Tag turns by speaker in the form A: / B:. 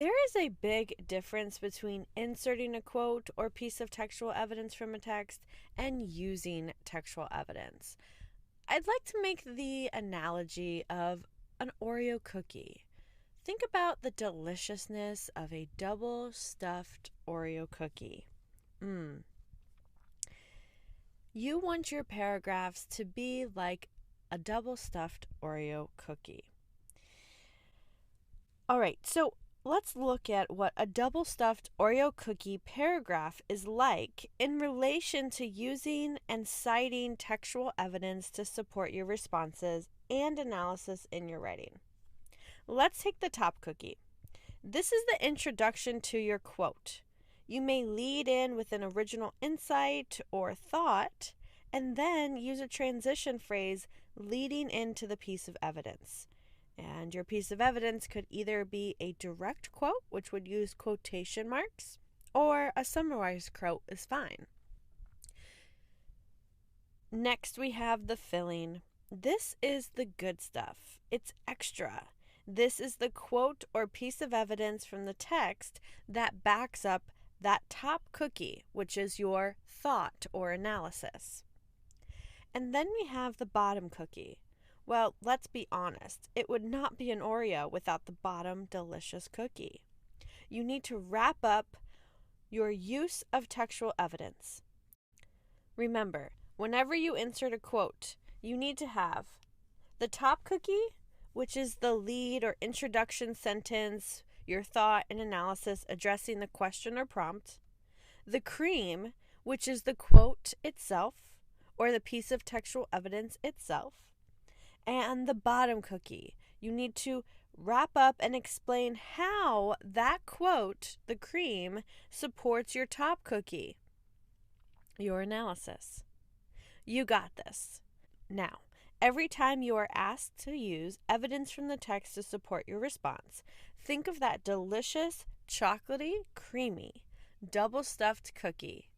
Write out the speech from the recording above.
A: There is a big difference between inserting a quote or piece of textual evidence from a text and using textual evidence. I'd like to make the analogy of an Oreo cookie. Think about the deliciousness of a double stuffed Oreo cookie. Mmm. You want your paragraphs to be like a double stuffed Oreo cookie. All right, so let's look at what a double stuffed Oreo cookie paragraph is like in relation to using and citing textual evidence to support your responses and analysis in your writing. Let's take the top cookie. This is the introduction to your quote. You may lead in with an original insight or thought and then use a transition phrase leading into the piece of evidence. And your piece of evidence could either be a direct quote, which would use quotation marks, or a summarized quote is fine. Next, we have the filling. This is the good stuff. It's extra. This is the quote or piece of evidence from the text that backs up that top cookie, which is your thought or analysis. And then we have the bottom cookie. Well, let's be honest, it would not be an Oreo without the bottom delicious cookie. You need to wrap up your use of textual evidence. Remember, whenever you insert a quote, you need to have the top cookie, which is the lead or introduction sentence, your thought and analysis addressing the question or prompt, the cream, which is the quote itself or the piece of textual evidence itself, and the bottom cookie. You need to wrap up and explain how that quote, the cream, supports your top cookie, your analysis. You got this. Now, every time you are asked to use evidence from the text to support your response, think of that delicious, chocolatey, creamy, double stuffed cookie